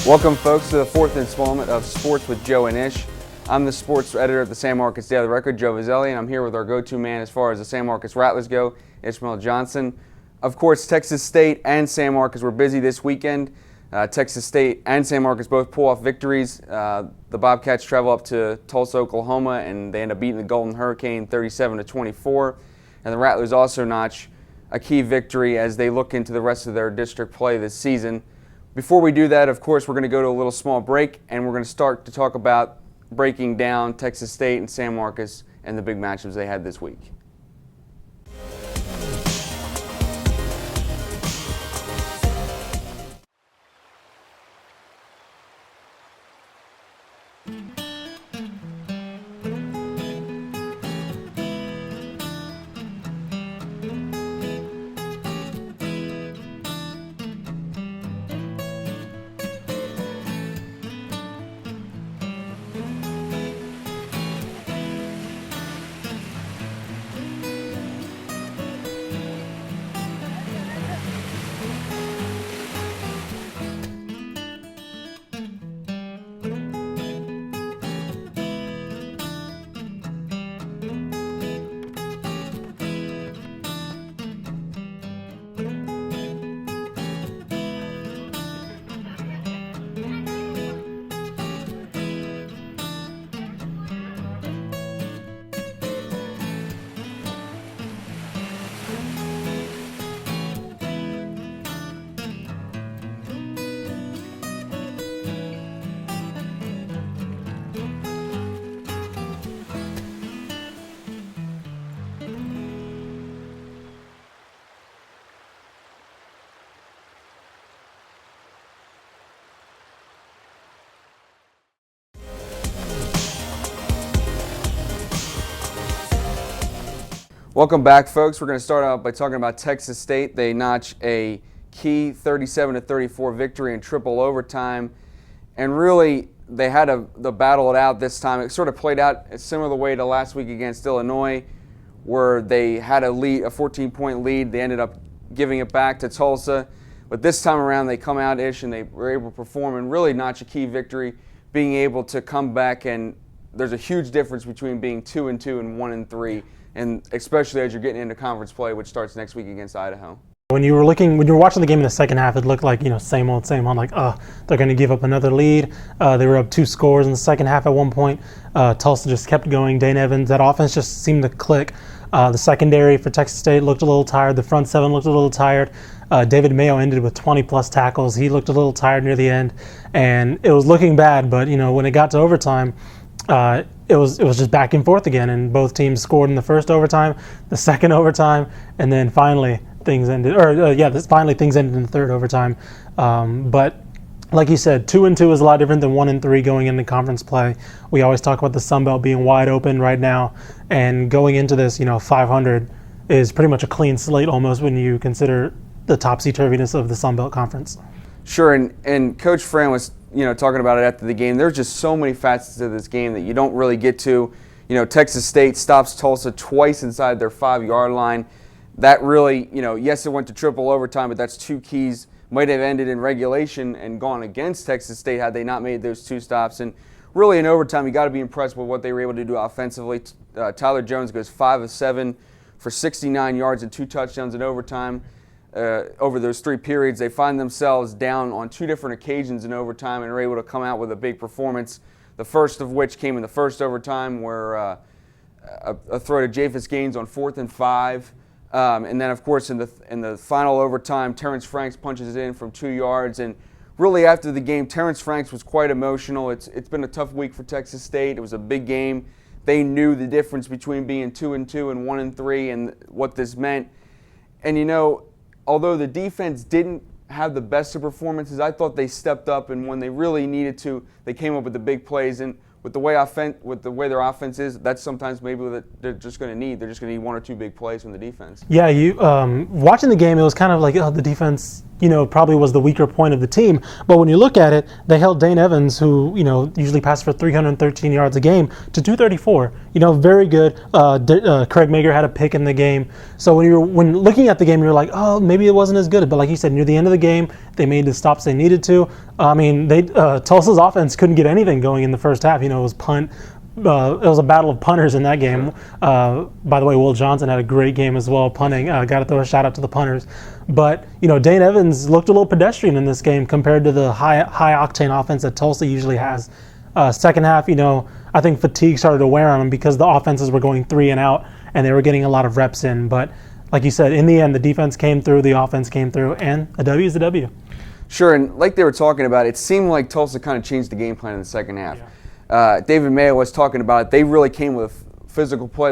Welcome, folks, to the fourth installment of Sports with Joe and Ish. I'm the sports editor at the San Marcos Daily Record, Joe Vizzelli, and I'm here with our go-to man as far as the San Marcos Rattlers go, Ishmael Johnson. Of course, Texas State and San Marcos were busy this weekend. Texas State and San Marcos both pull off victories. The Bobcats travel up to Tulsa, Oklahoma, and they end up beating the Golden Hurricane 37-24. And the Rattlers also notch a key victory as they look into the rest of their district play this season. Before we do that, of course, we're going to go to a little small break, and we're going to start to talk about breaking down Texas State and San Marcos and the big matchups they had this week. Welcome back, folks. We're going to start out by talking about Texas State. They notch a key 37-34 victory in triple overtime, and really they had to battle it out this time. It sort of played out similar the way to last week against Illinois, where they had a 14-point lead. They ended up giving it back to Tulsa, but this time around they come out ish and they were able to perform and really notch a key victory, being able to come back. And there's a huge difference between being 2-2 and 1-3. And especially as you're getting into conference play, which starts next week against Idaho. When you were watching the game in the second half, it looked like, same old, like, they're going to give up another lead. They were up 2 scores in the second half at one point. Tulsa just kept going. Dane Evans, that offense just seemed to click. The secondary for Texas State looked a little tired. The front seven looked a little tired. David Mayo ended with 20-plus tackles. He looked a little tired near the end, and it was looking bad. But, when it got to overtime, it was just back and forth again, and both teams scored in the first overtime, the second overtime, and then finally things ended. Finally things ended in the third overtime. But like you said, 2-2 is a lot different than 1-3 going into conference play. We always talk about the Sun Belt being wide open right now, and going into this, 500 is pretty much a clean slate almost when you consider the topsy-turviness of the Sun Belt Conference. Sure, and Coach Fran was talking about it after the game. There's just so many facets to this game that you don't really get to. Texas State stops Tulsa twice inside their 5-yard line. That really, yes, it went to triple overtime, but that's 2 keys. Might have ended in regulation and gone against Texas State had they not made those 2 stops. And really in overtime, you got to be impressed with what they were able to do offensively. Tyler Jones goes 5 of 7 for 69 yards and 2 touchdowns in overtime. Over those 3 periods, they find themselves down on 2 different occasions in overtime and are able to come out with a big performance. The first of which came in the first overtime, where a throw to Japhus Gaines on 4th and 5, and then of course in the final overtime, Terrence Franks punches it in from 2 yards. And really after the game, Terrence Franks was quite emotional. It's been a tough week for Texas State. It was a big game. They knew the difference between being 2-2 and 1-3 and what this meant. And although the defense didn't have the best of performances, I thought they stepped up, and when they really needed to, they came up with the big plays. And with the way their offense is, that's sometimes maybe what they're just going to need. They're just going to need 1 or 2 big plays from the defense. Yeah, watching the game, it was kind of like the defense, probably was the weaker point of the team. But when you look at it, they held Dane Evans, who, usually passed for 313 yards a game, to 234. Very good. Craig Mager had a pick in the game. So when looking at the game, you're like, oh, maybe it wasn't as good. But like you said, near the end of the game, they made the stops they needed to. Tulsa's offense couldn't get anything going in the first half. It was punt. It was a battle of punters in that game. By the way, Will Johnson had a great game as well, punting. Got to throw a shout out to the punters. But, Dane Evans looked a little pedestrian in this game compared to the high octane offense that Tulsa usually has. Second half, I think fatigue started to wear on them because the offenses were going 3 and out and they were getting a lot of reps in. But like you said, in the end, the defense came through, the offense came through, and a W is a W. Sure, and like they were talking about, it seemed like Tulsa kind of changed the game plan in the second half. Yeah. David Mayo was talking about it. They really came with physical play.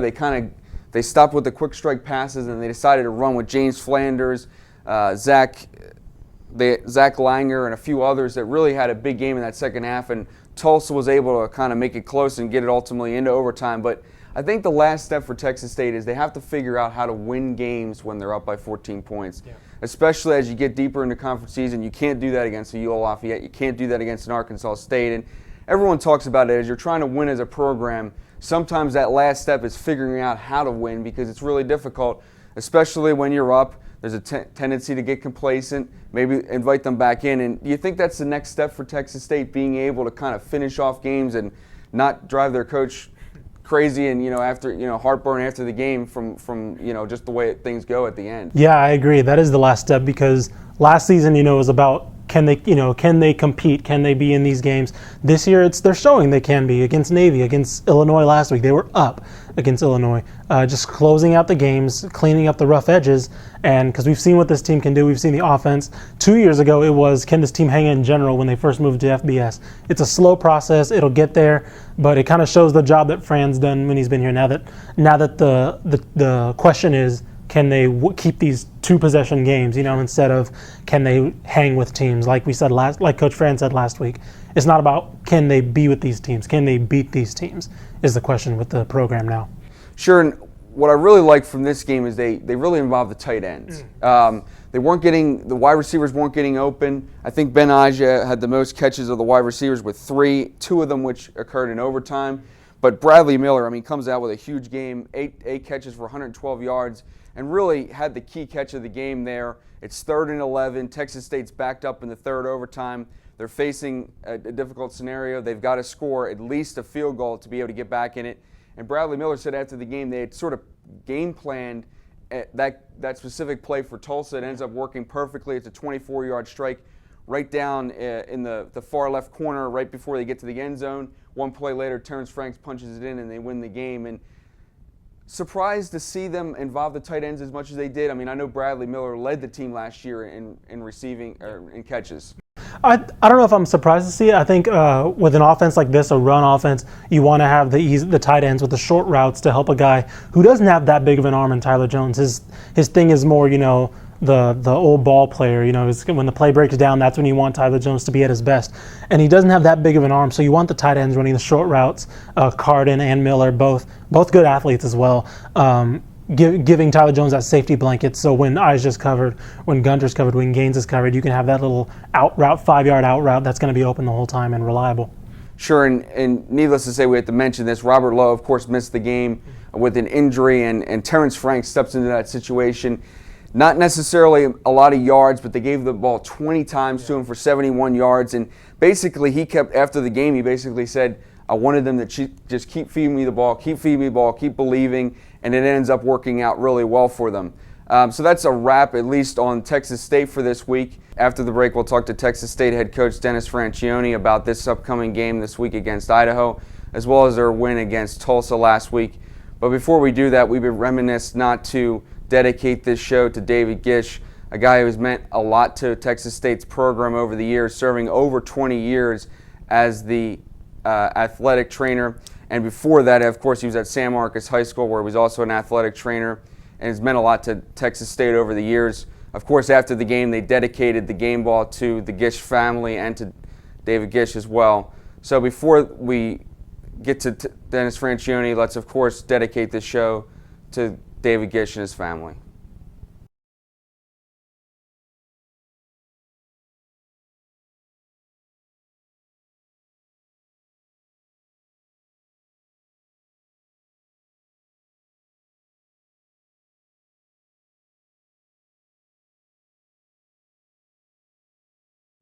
They stopped with the quick strike passes and they decided to run with James Flanders, Zach Langer, and a few others that really had a big game in that second half. And Tulsa was able to kind of make it close and get it ultimately into overtime. But I think the last step for Texas State is they have to figure out how to win games when they're up by 14 points. Yeah. Especially as you get deeper into conference season. You can't do that against a UL Lafayette. You can't do that against an Arkansas State. And everyone talks about it as you're trying to win as a program. Sometimes that last step is figuring out how to win because it's really difficult, especially when you're up. There's a tendency to get complacent, maybe invite them back in. And do you think that's the next step for Texas State, being able to kind of finish off games and not drive their coach crazy and after heartburn after the game from just the way things go at the end? Yeah, I agree. That is the last step because last season was about can they compete? Can they be in these games? This year they're showing they can be. Against Navy, against Illinois last week, they were up against Illinois. Just closing out the games, cleaning up the rough edges, and because we've seen what this team can do, we've seen the offense. 2 years ago, it was can this team hang in general when they first moved to FBS. It's a slow process. It'll get there, but it kind of shows the job that Fran's done when he's been here. Now that the question is, can they keep these 2-possession games, instead of can they hang with teams? Like we said like Coach Fran said last week, it's not about can they be with these teams, can they beat these teams is the question with the program now. Sure, and what I really like from this game is they really involved the tight ends. The wide receivers weren't getting open. I think Ben Aja had the most catches of the wide receivers with 3, 2 of them which occurred in overtime. But Bradley Miller, comes out with a huge game, 8 catches for 112 yards. And really had the key catch of the game there. It's 3rd and 11. Texas State's backed up in the third overtime. They're facing a difficult scenario. They've got to score at least a field goal to be able to get back in it. And Bradley Miller said after the game they had sort of game planned that specific play for Tulsa. It ends up working perfectly. It's a 24-yard strike right down in the far left corner right before they get to the end zone. One play later, Terrence Franks punches it in and they win the game. And surprised to see them involve the tight ends as much as they did. I know Bradley Miller led the team last year in receiving or in catches. I don't know if I'm surprised to see it. I think with an offense like this, a run offense, you want to have the tight ends with the short routes to help a guy who doesn't have that big of an arm in Tyler Jones. His thing is more, the old ball player, when the play breaks down, that's when you want Tyler Jones to be at his best. And he doesn't have that big of an arm, so you want the tight ends running the short routes. Carden and Miller, both good athletes as well, giving Tyler Jones that safety blanket. So when Aja's covered, when Gunter's covered, when Gaines is covered, you can have that little out route, 5-yard out route that's going to be open the whole time and reliable. Sure, and needless to say, we have to mention this. Robert Lowe, of course, missed the game with an injury, and Terrence Franks steps into that situation. Not necessarily a lot of yards, but they gave the ball 20 times to him for 71 yards. And basically, after the game, he basically said, I wanted them to just keep feeding me the ball, keep believing, and it ends up working out really well for them. So that's a wrap, at least on Texas State for this week. After the break, we'll talk to Texas State head coach Dennis Franchione about this upcoming game this week against Idaho, as well as their win against Tulsa last week. But before we do that, we'd be remiss not to dedicate this show to David Gish, a guy who's meant a lot to Texas State's program over the years, serving over 20 years as the athletic trainer. And before that, of course, he was at San Marcos High School, where he was also an athletic trainer, and has meant a lot to Texas State over the years. Of course, after the game, they dedicated the game ball to the Gish family and to David Gish as well. So before we get to Dennis Franchione, let's, of course, dedicate this show to David Gish and his family.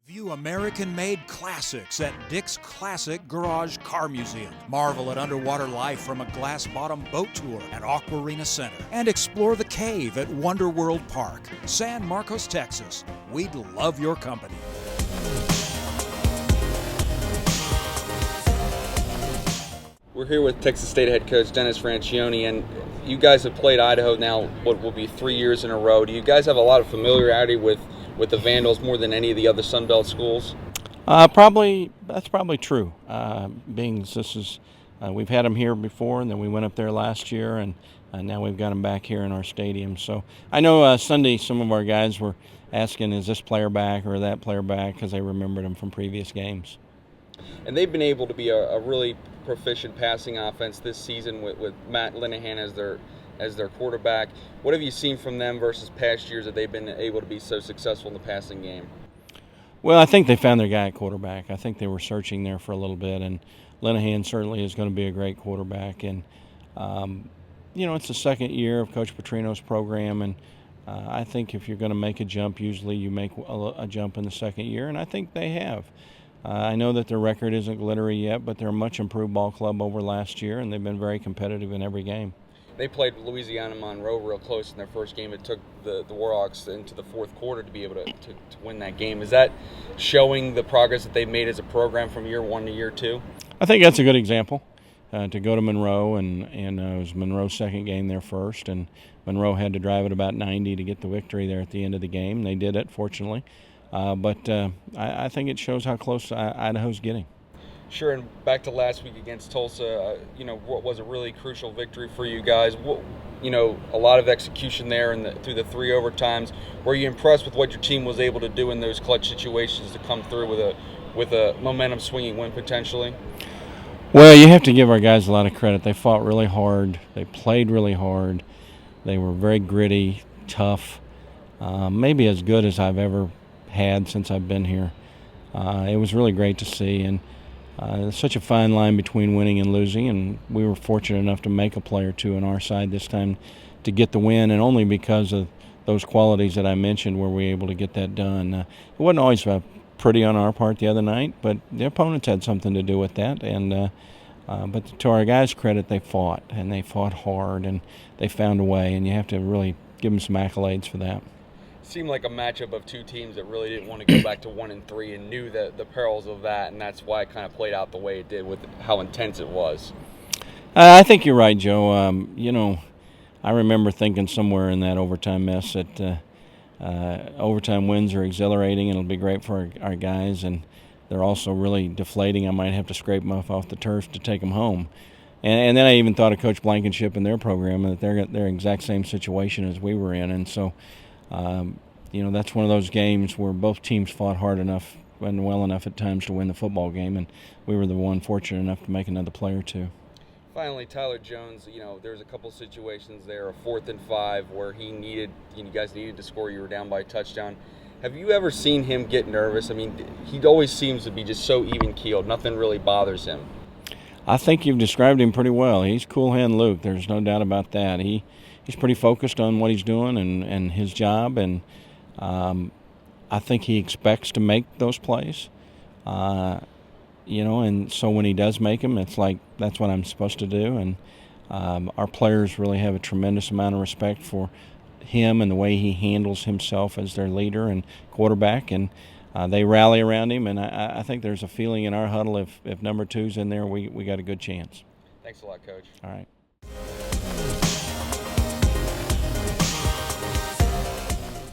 View American-made classics at Dick's Classic Garage Car Museum. Marvel at underwater life from a glass-bottom boat tour at Aquarina Center. And explore the cave at Wonder World Park, San Marcos, Texas. We'd love your company. We're here with Texas State head coach Dennis Franchione, and you guys have played Idaho now what will be 3 years in a row. Do you guys have a lot of familiarity with the Vandals more than any of the other Sun Belt schools? That's probably true. Being this is, we've had them here before, and then we went up there last year, and now we've got them back here in our stadium. So I know Sunday some of our guys were asking, is this player back or that player back, because they remembered them from previous games. And they've been able to be a really proficient passing offense this season with Matt Linehan as their quarterback. What have you seen from them versus past years that they've been able to be so successful in the passing game? Well, I think they found their guy at quarterback. I think they were searching there for a little bit, and Linehan certainly is going to be a great quarterback. And, it's the second year of Coach Petrino's program, and I think if you're going to make a jump, usually you make a jump in the second year, and I think they have. I know that their record isn't glittery yet, but they're a much improved ball club over last year, and they've been very competitive in every game. They played Louisiana Monroe real close in their first game. It took the Warhawks into the fourth quarter to be able to win that game. Is that showing the progress that they've made as a program from year one to year two? I think that's a good example. To go to Monroe, and it was Monroe's second game there first, and Monroe had to drive it about 90 to get the victory there at the end of the game. They did it, fortunately. But I think it shows how close Idaho's getting. Sure, and back to last week against Tulsa, what was a really crucial victory for you guys? A lot of execution there through the 3 overtimes. Were you impressed with what your team was able to do in those clutch situations to come through with a momentum swinging win potentially? Well, you have to give our guys a lot of credit. They fought really hard. They played really hard. They were very gritty, tough, maybe as good as I've ever had since I've been here. It was really great to see, and there's such a fine line between winning and losing, and we were fortunate enough to make a play or two on our side this time to get the win, and only because of those qualities that I mentioned were we able to get that done. It wasn't always pretty on our part the other night, but the opponents had something to do with that, and but to our guys' credit, they fought, and they fought hard, and they found a way, and you have to really give them some accolades for that. Seemed like a matchup of two teams that really didn't want to go back to 1-3 and knew the perils of that, and that's why it kind of played out the way it did with how intense it was. I think you're right, Joe. I remember thinking somewhere in that overtime mess that overtime wins are exhilarating and it'll be great for our guys, and they're also really deflating. I might have to scrape them off the turf to take them home. And then I even thought of Coach Blankenship and their program, and that they're exact same situation as we were in, and so. That's one of those games where both teams fought hard enough and well enough at times to win the football game, and we were the one fortunate enough to make another play or two. Finally, Tyler Jones, there's a couple situations there, a 4th and 5 where you guys needed to score, you were down by a touchdown. Have you ever seen him get nervous? I mean, he always seems to be just so even-keeled, nothing really bothers him. I think you've described him pretty well. He's cool hand Luke, there's no doubt about that. He's pretty focused on what he's doing and his job, and I think he expects to make those plays. And so when he does make them, it's like that's what I'm supposed to do. And our players really have a tremendous amount of respect for him and the way he handles himself as their leader and quarterback, and they rally around him. And I think there's a feeling in our huddle if number 2's in there, we got a good chance. Thanks a lot, Coach. All right.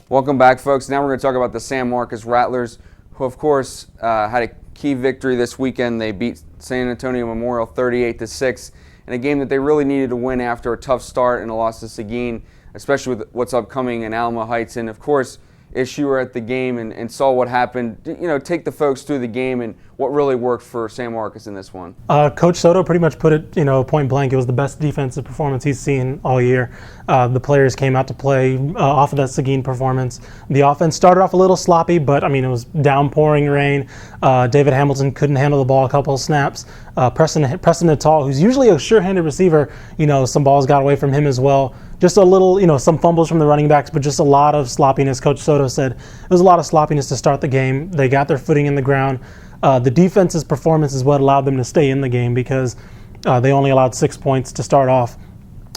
Welcome back, folks. Now we're going to talk about the San Marcos Rattlers, who, of course, had a key victory this weekend. They beat San Antonio Memorial 38-6 in a game that they really needed to win after a tough start and a loss to Seguin, especially with what's upcoming in Alamo Heights. And, of course, Ish, you were at the game and saw what happened. Take the folks through the game and what really worked for San Marcos in this one. Coach Soto pretty much put it, point blank. It was the best defensive performance he's seen all year. The players came out to play off of that Seguin performance. The offense started off a little sloppy, but, it was downpouring rain. David Hamilton couldn't handle the ball a couple of snaps. Preston Natal, who's usually a sure-handed receiver, some balls got away from him as well. Just a little, some fumbles from the running backs, but just a lot of sloppiness. Coach Soto said it was a lot of sloppiness to start the game. They got their footing in the ground. The defense's performance is what allowed them to stay in the game because they only allowed 6 points to start off.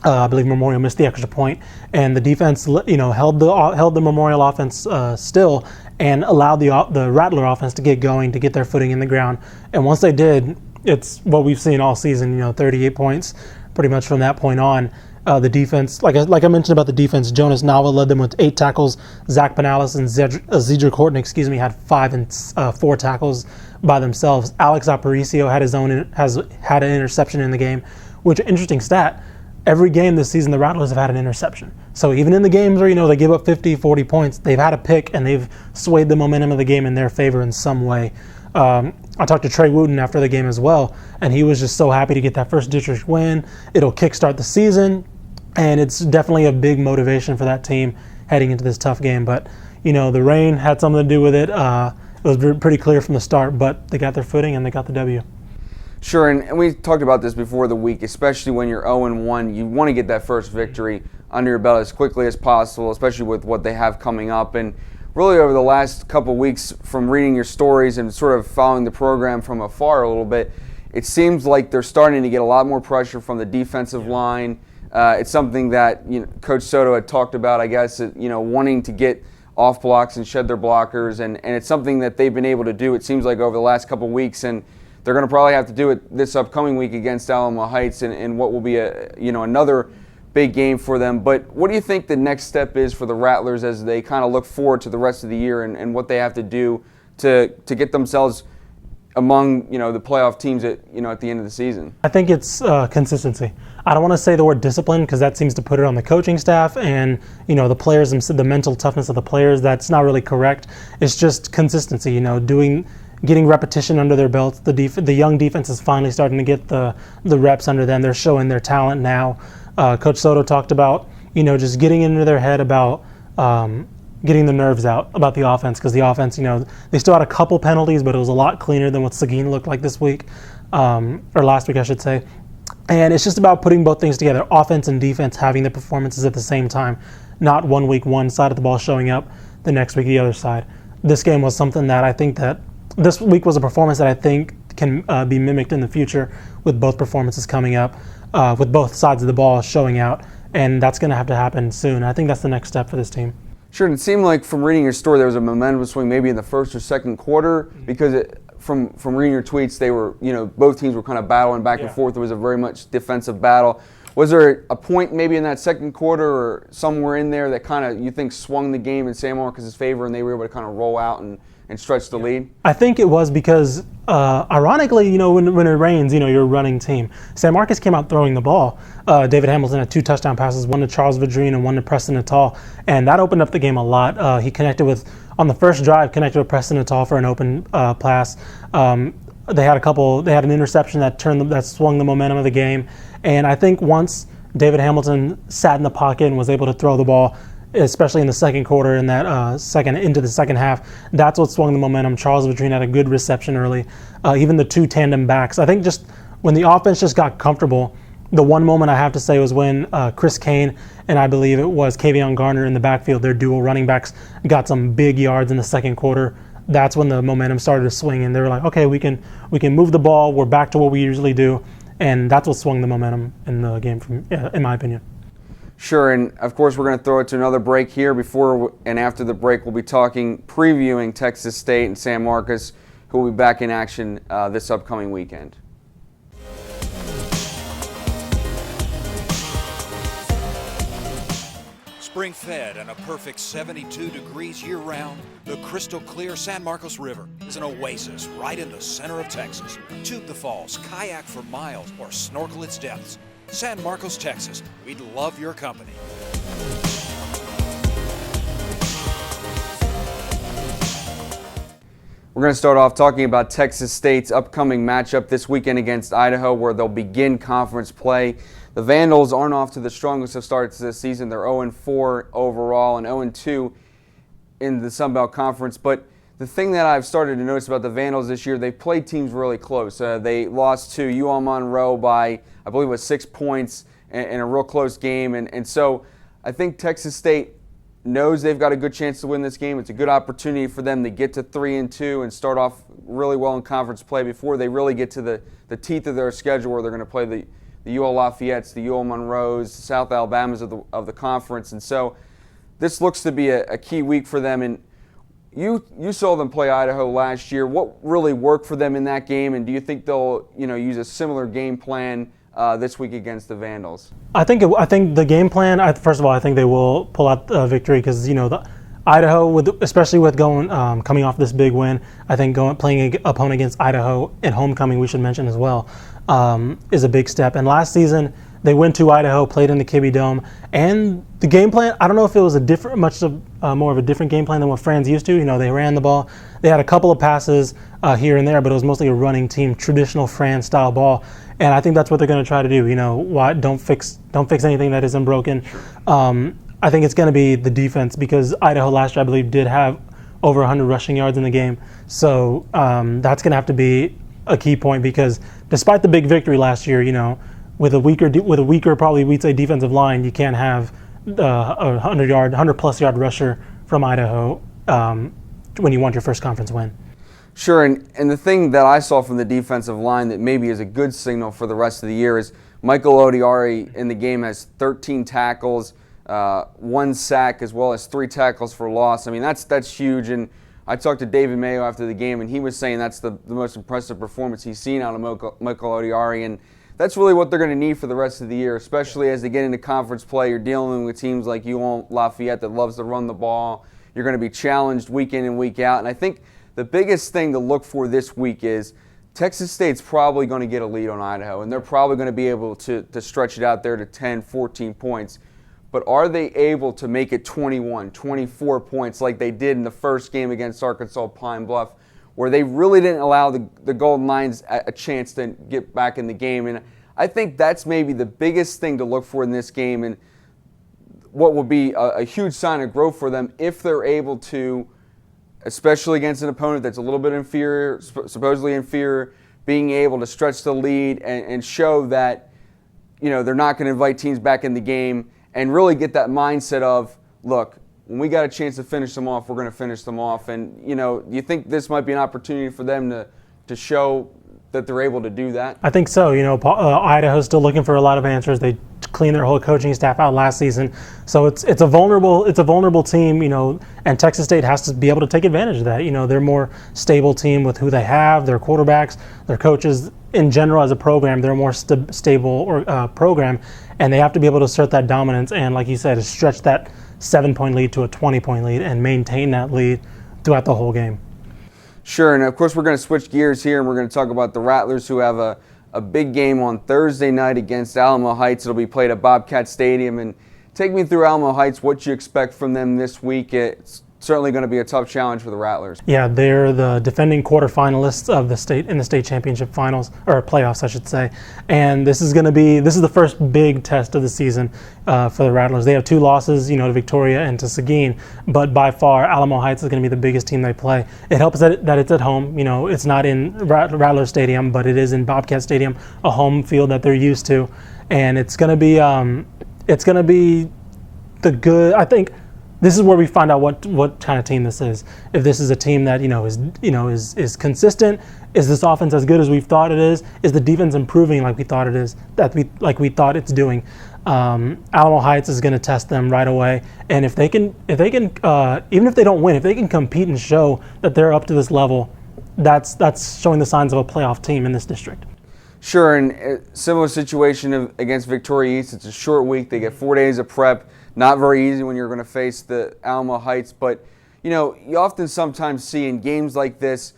I believe Memorial missed the extra point, and the defense, held the Memorial offense still and allowed the Rattler offense to get going, to get their footing in the ground. And once they did, it's what we've seen all season. 38 points, pretty much from that point on. The defense, like I mentioned about the defense, Jonas Nava led them with 8 tackles. Zach Penales and Zedric Horton, had 5 and 4 tackles by themselves. Alex Aparicio has had an interception in the game, which interesting stat. Every game this season, the Rattlers have had an interception. So even in the games where, they give up 50, 40 points, they've had a pick and they've swayed the momentum of the game in their favor in some way. I talked to Trey Wooten after the game as well, and he was just so happy to get that first district win. It'll kickstart the season, and it's definitely a big motivation for that team heading into this tough game. But, the rain had something to do with it. It was pretty clear from the start, but they got their footing and they got the W. Sure, and we talked about this before the week, especially when you're 0-1, you want to get that first victory under your belt as quickly as possible, especially with what they have coming up. And really over the last couple of weeks, from reading your stories and sort of following the program from afar a little bit, it seems like they're starting to get a lot more pressure from the defensive line. It's something that Coach Soto had talked about, I guess, wanting to get off blocks and shed their blockers, and it's something that they've been able to do, it seems like, over the last couple of weeks. And they're going to probably have to do it this upcoming week against Alamo Heights in what will be another big game for them. But what do you think the next step is for the Rattlers as they kind of look forward to the rest of the year and what they have to do to get themselves among the playoff teams at the end of the season? I think it's consistency. I don't want to say the word discipline because that seems to put it on the coaching staff and the players, the mental toughness of the players. That's not really correct. It's just consistency. Getting repetition under their belts. The young defense is finally starting to get the reps under them. They're showing their talent now. Coach Soto talked about just getting into their head about getting the nerves out about the offense, because the offense, they still had a couple penalties, but it was a lot cleaner than what Seguin looked like this week, or last week I should say. And it's just about putting both things together, offense and defense having the performances at the same time, not 1 week one side of the ball showing up, the next week the other side. This game was something that I think that this week was a performance that I think can be mimicked in the future with both performances coming up, with both sides of the ball showing out, and that's going to have to happen soon. I think that's the next step for this team. Sure, and it seemed like from reading your story there was a momentum swing maybe in the first or second quarter, because from reading your tweets, they were, both teams were kind of battling back and forth. It was a very much defensive battle. Was there a point maybe in that second quarter or somewhere in there that kind of you think swung the game in San Marcos' favor and they were able to kind of roll out and stretch the lead? I think it was because, ironically, when it rains, you're a running team. San Marcos came out throwing the ball. David Hamilton had 2 touchdown passes, one to Charles Vadrine and one to Preston Natal, and that opened up the game a lot. He on the first drive, connected with Preston Natal for an open pass. They had an interception that swung the momentum of the game. And I think once David Hamilton sat in the pocket and was able to throw the ball, especially in the second quarter, in that into the second half, that's what swung the momentum. Charles Vadrine had a good reception early. Even the 2 tandem backs. I think just when the offense just got comfortable, the one moment I have to say was when Chris Kane and I believe it was Kavion Garner in the backfield, their dual running backs, got some big yards in the second quarter. That's when the momentum started to swing, and they were like, okay, we can move the ball. We're back to what we usually do, and that's what swung the momentum in the game, in my opinion. Sure, and of course we're going to throw it to another break here. Before and after the break, we'll be previewing Texas State and San Marcos, who will be back in action this upcoming weekend. Spring-fed and a perfect 72 degrees year-round, the crystal clear San Marcos River is an oasis right in the center of Texas. Tube the falls, kayak for miles, or snorkel its depths. San Marcos, Texas, we'd love your company. We're going to start off talking about Texas State's upcoming matchup this weekend against Idaho, where they'll begin conference play. The Vandals aren't off to the strongest of starts this season. They're 0-4 overall and 0-2 in the Sun Belt Conference. But the thing that I've started to notice about the Vandals this year, they've played teams really close. They lost to UL Monroe by, I believe it was 6 points, in a real close game. And so I think Texas State knows they've got a good chance to win this game. It's a good opportunity for them to get to 3-2 and start off really well in conference play before they really get to the teeth of their schedule, where they're going to play the UL Lafayette's, the UL Monroe's, South Alabama's of the conference. And so this looks to be a key week for them. And you saw them play Idaho last year. What really worked for them in that game, and do you think they'll use a similar game plan this week against the Vandals? I think the game plan. First of all, I think they will pull out the victory because the Idaho, especially with coming off this big win. I think playing an opponent against Idaho at homecoming, we should mention as well, is a big step. And last season they went to Idaho, played in the Kibbe Dome, and the game plan. I don't know if it was more of a different game plan than what Fran's used to. They ran the ball. They had a couple of passes here and there, but it was mostly a running team, traditional Fran style ball. And I think that's what they're going to try to do. Don't fix anything that isn't broken. I think it's going to be the defense, because Idaho last year, I believe, did have over 100 rushing yards in the game. So that's going to have to be a key point, because despite the big victory last year, with a weaker, probably we'd say defensive line, you can't have a 100+ yard rusher from Idaho when you want your first conference win. Sure, and the thing that I saw from the defensive line that maybe is a good signal for the rest of the year is Michael Odiari in the game has 13 tackles, 1 sack, as well as 3 tackles for loss. I mean, that's huge. And I talked to David Mayo after the game, and he was saying that's the most impressive performance he's seen out of Michael Odiari. And that's really what they're going to need for the rest of the year, especially as they get into conference play. You're dealing with teams like UL Lafayette that loves to run the ball. You're going to be challenged week in and week out. And I think the biggest thing to look for this week is Texas State's probably going to get a lead on Idaho, and they're probably going to be able to stretch it out there to 10, 14 points. But are they able to make it 21, 24 points like they did in the first game against Arkansas Pine Bluff, where they really didn't allow the Golden Lions a chance to get back in the game? And I think that's maybe the biggest thing to look for in this game, and what will be a huge sign of growth for them if they're able to, especially against an opponent that's a little bit inferior, supposedly inferior, being able to stretch the lead and show that they're not going to invite teams back in the game, and really get that mindset of, look, when we got a chance to finish them off, we're going to finish them off. And you think this might be an opportunity for them to show that they're able to do that? I think so. Idaho's still looking for a lot of answers. They cleaned their whole coaching staff out last season, so it's a vulnerable team. And Texas State has to be able to take advantage of that. They're a more stable team with who they have, their quarterbacks, their coaches. In general, as a program, they're a more stable program, and they have to be able to assert that dominance and, like you said, stretch that 7-point lead to a 20-point lead and maintain that lead throughout the whole game. Sure, and of course we're going to switch gears here, and we're going to talk about the Rattlers, who have a big game on Thursday night against Alamo Heights. It'll be played at Bobcat Stadium. And take me through Alamo Heights, what you expect from them this week. It's certainly going to be a tough challenge for the Rattlers. Yeah, they're the defending quarterfinalists of the state championship finals, or playoffs, I should say. And this is the first big test of the season for the Rattlers. They have 2 losses, to Victoria and to Seguin, but by far Alamo Heights is going to be the biggest team they play. It helps that it's at home. It's not in Rattler Stadium, but it is in Bobcat Stadium, a home field that they're used to, and it's going to be the good. I think this is where we find out what kind of team this is. If this is a team that is consistent, is this offense as good as we've thought it is the defense improving like we thought it is, like we thought it's doing. Alamo Heights is going to test them right away, and if they can, even if they don't win, if they can compete and show that they're up to this level, that's showing the signs of a playoff team in this district. Sure, and a similar situation against Victoria East. It's a short week. They get 4 days of prep. Not very easy when you're going to face the Alamo Heights, but you often sometimes see in games like this,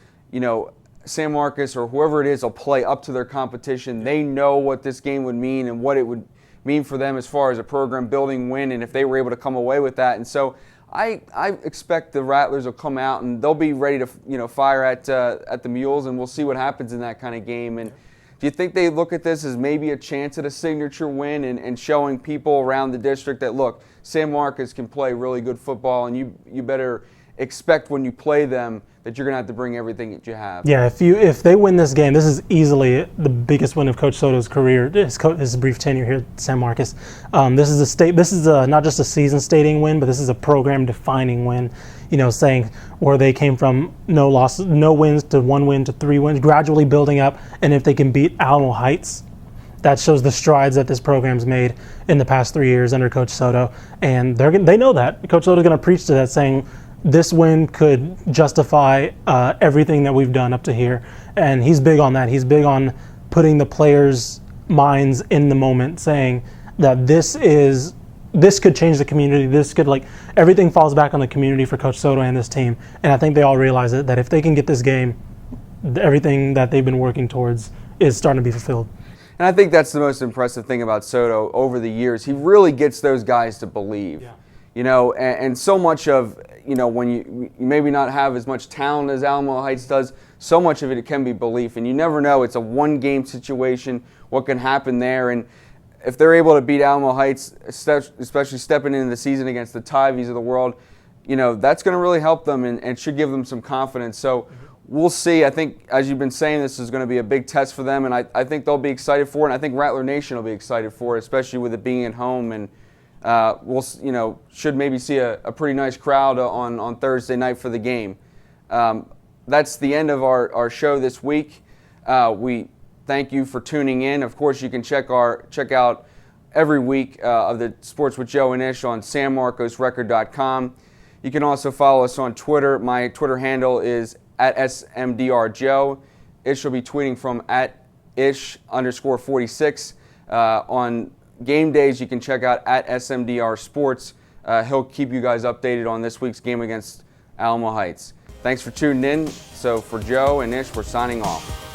San Marcos or whoever it is will play up to their competition. They know what this game would mean and what it would mean for them as far as a program building win, and if they were able to come away with that. And so I expect the Rattlers will come out and they'll be ready to fire at the Mules, and we'll see what happens in that kind of game. And do you think they look at this as maybe a chance at a signature win and showing people around the district that, look, San Marcos can play really good football, and you better expect when you play them that you're going to have to bring everything that you have. Yeah, if they win this game, this is easily the biggest win of Coach Soto's career, his brief tenure here at San Marcos. This is not just a season-stating win, but this is a program-defining win. Saying where they came from no wins to 1 win to 3 wins, gradually building up, and if they can beat Alamo Heights, that shows the strides that this program's made in the past 3 years under Coach Soto, and they know that. Coach Soto's going to preach to that, saying this win could justify everything that we've done up to here, and he's big on that. He's big on putting the players' minds in the moment, saying that this could change the community. This could, everything falls back on the community for Coach Soto and this team, and I think they all realize it, that if they can get this game, everything that they've been working towards is starting to be fulfilled. And I think that's the most impressive thing about Soto over the years. He really gets those guys to believe. Yeah. And so much of, when you maybe not have as much talent as Alamo Heights does, so much of it can be belief. And you never know. It's a one-game situation, what can happen there. And if they're able to beat Alamo Heights, especially stepping into the season against the Tyvees of the world, that's going to really help them and should give them some confidence. So we'll see. I think, as you've been saying, this is going to be a big test for them, and I think they'll be excited for it. And I think Rattler Nation will be excited for it, especially with it being at home. And we'll, should maybe see a pretty nice crowd on Thursday night for the game. That's the end of our show this week. We thank you for tuning in. Of course, you can check out every week of the Sports with Joe and Ish on sanmarcosrecord.com. You can also follow us on Twitter. My Twitter handle is @SMDRJoe. Ish will be tweeting from @Ish_46. On game days, you can check out @SMDR Sports. He'll keep you guys updated on this week's game against Alamo Heights. Thanks for tuning in. So for Joe and Ish, we're signing off.